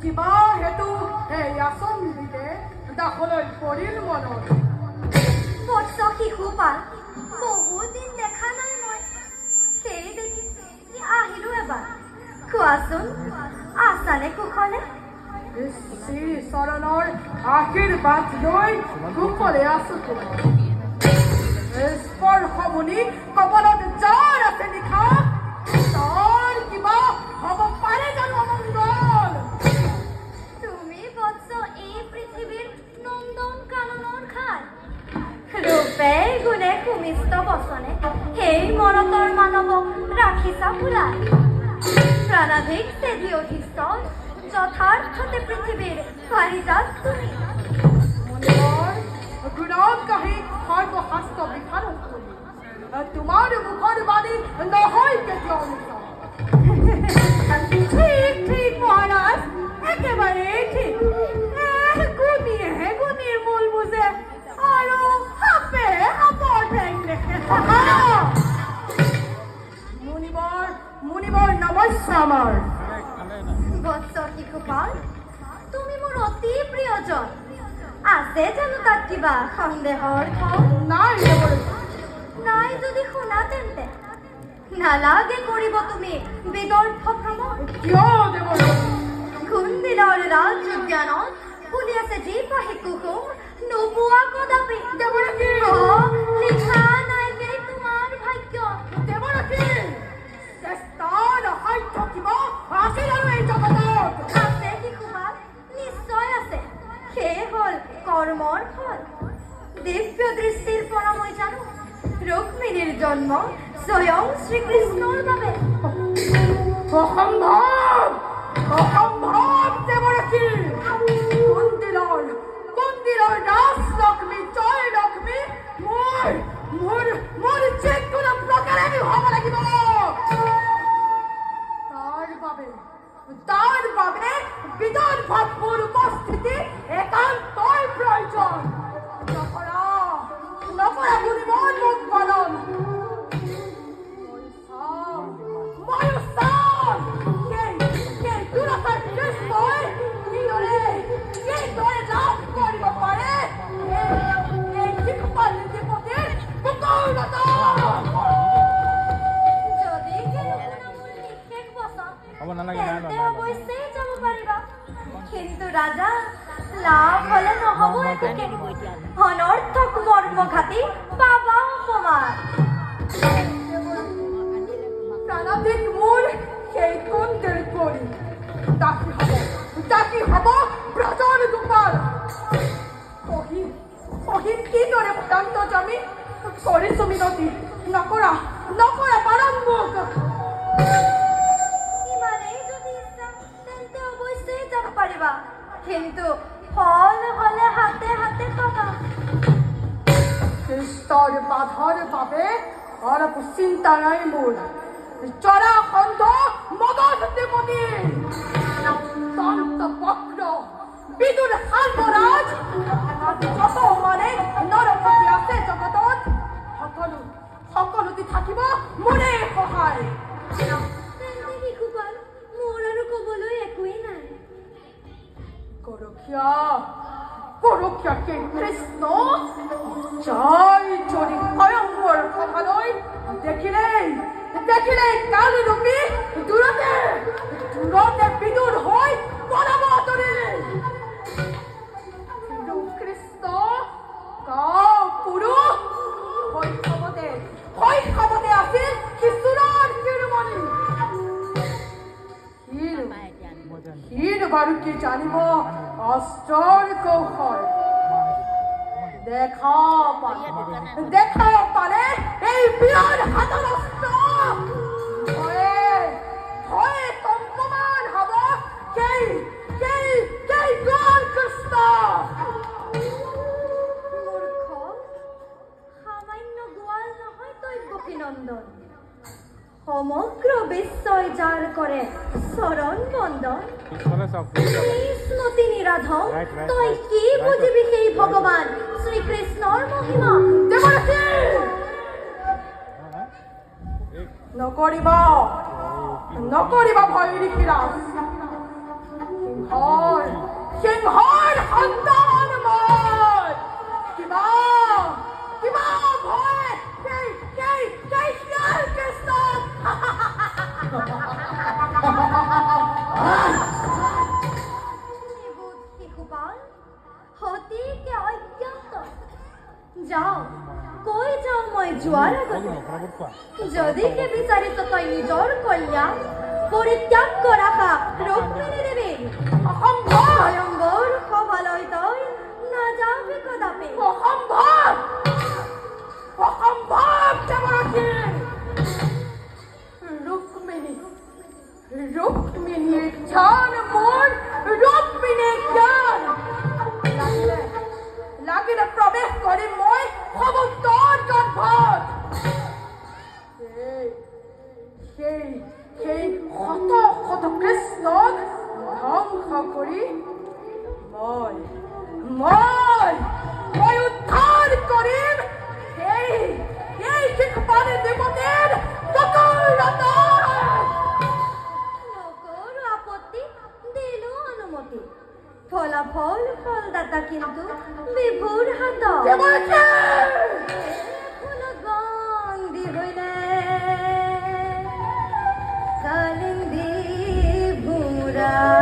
কিবা হেতু এই আসনটিতে দাখলৈ পৰিল মনত বৎস শিশুপাল বহুদিন দেখা নাই মই সেই দেখি আহিলো এবাৰ কোৱাচোন আছানে কুশলে শ্ৰী চৰণৰ আশীৰ্বাদ লৈ কুশলে আছো স্পৰ্শমুনি কপালত যাৰ আছে লিখা তাৰ কিবা হ'ব পাৰে জানো অমংগল তুমি বৎস এই পৃথিৱীৰ নন্দন কাননৰ খাই ৰূপে গুণে কুমিষ্ট বচনে সেই মৰতৰ মানৱক ৰাখিছা ফুলাই প্ৰাণাধিক তেজী অধিষ্ঠ যথাৰ্থতে পৃথিৱীৰ পাৰিজাত তুমি মনৰ গুণত কাহি সৰ্বশাস্ত্ৰ বিধানত কৰি তোমাৰ মুখৰ বাণী নহয় কেতিয়াও মিছা ঠিক ঠিক মহাৰাজ একেবাৰে ঠিক গুণীয়েহে গুণীৰ মূল বুজে আৰু সাপে সাপৰ ঠেং দেখে মুনিবৰ নমস্কাৰ আমাৰ বৎস শিশুপাল তুমি মোৰ অতি প্ৰিয়জন আছে জানো তাত কিবা সন্দেহৰ থল নাই নাই যদি শুনা তেন্তে নালাগে কৰিব তুমি বিদৰ্ভ ভ্ৰমণ কিয় দেৱৰ কুন্দিলৰ ৰাজ উদ্যানত ফুলি আছে যি পাহি কুসুম নোপোৱা কদাপি দেৱৰাজী লিখা নাইগে তোমাৰ ভাগ্য দেৱৰাজী চেষ্টা সাধ্য কিবা আছে জানো এই জগতত আছে শিশুপাল নিশ্চয় আছে সেই হ'ল কৰ্মৰ ফল দিব্য দৃষ্টিৰ পৰা মই জানো ৰুক্মিণীৰ জন্ম স্বয়ং শ্ৰীকৃষ্ণৰ বাবে অসম্ভৱ দেৱৰাজী কুন্দিলৰ দাস লক্ষ্মী জয় লক্ষ্মী মোৰ যিকোনো প্ৰকাৰে হ'ব লাগিব তাৰ বাবে বিদৰ্ভত মোৰ উপস্থিতি একান্তই প্ৰয়োজন নকৰা গুণিবৰ মোক পালন ময়ো চাম সেই দুৰাচাৰ কৃষ্ণই কিদৰে লাভ কৰিব পাৰে এই শিশুপাল নীতিপতিৰ কুকুৰতা যদি মোৰ নিষেধ বচন তেন্তে অৱশ্যেই যাব পাৰিবা কিন্তু ৰাজা লাভ হলে নহব একোকে অনৰ্থক মৰ্মঘাতী পাবা অপমান প্ৰাণাধিক মোৰ সেই কুন্দিৰ কৰি তাকি হব ব্ৰজৰ গোপাল সহিম কিদৰে ভ্ৰান্ত জামি কৰিছো মিনতি নকৰা পালন মোক ইমানেই যদি ইচ্ছা তেন্তে অৱশ্যেই যাব পাৰিবা কিন্তু ফল হলে হাতে হাতে পাবা কৃষ্ণৰ বাধাৰ বাবে অলপ চিন্তা নাই মোৰ জৰাসন্ধ মগধ দেৱতী দন্ত বক্ৰ বিদুৰ সাল্পৰাজ যত মানে নৰপতি আছে জগতত সকলোতে থাকিব মোৰে সহায় তেন্তে শিশুপাল মোৰ আৰু কবলৈ একোৱেই নাই গৰখীয়া কে কৃষ্ণ জয় যদি ভয়ংকৰ সভালৈ দেখিলেই কাল ৰূপী দূৰতে বিদুৰ হৈ পলাব আঁতৰিলে কৃষ্ণ পুৰুষ শৈশৱতে আছিল কিশোৰৰ শিৰোমণি ক্ষীৰ বাৰু কি জানিব অস্ত্ৰৰ কৌশল দেখা পালে এই বিয়াৰ হাতৰ অস্ত্ৰ ভয়ে কম্পমান হব কেই গোৱাল কৃষ্ণ মূৰ্খ সামান্য গোৱাল নহয় তই গোপীনন্দন সমগ্ৰ বিশ্বই যাৰ কৰে চৰণ বন্দন স্মৃতি নিৰাধম তই কি বুজিবি সেই ভগৱান শ্ৰীকৃষ্ণৰ মহিমা নকৰিবা ভয় ঋষিৰাজ সিংহৰ সন্তান মই কিবা ভয় সেই কৃষ্ণ নিবোধ শিশুপাল অতিকে অজ্ঞাত যাও কৈ যাও মই যোৱাৰ আগতে যদিকে বিচাৰিত তই নিজৰ কল্যাণ পৰিত্যাগ কৰা ৰুক্মিণী দেৱী স্বয়ংবৰ সভালৈ তই নাযাবি কদাপি অসম্ভৱ দেৱৰতী ৰুক্মিণীৰ জ্ঞান মোৰ ৰুক্মিণীৰ জ্ঞান লাগিলে প্ৰৱেশ কৰিম মই সমুদ্ৰৰ গৰ্ভত সেই শত কৃষ্ণক ধ্বংস কৰি মই উদ্ধাৰ কৰিম এই শিশুপাল দেৱতীৰ চতুৰতা নকৰো আপত্তি দিলো অনুমতি ফলাফল ফলদাতা কিন্তু বিভুৰ হাত দেৱতী ফুলগন্ধি হইলে কালিন্দী ভুৰা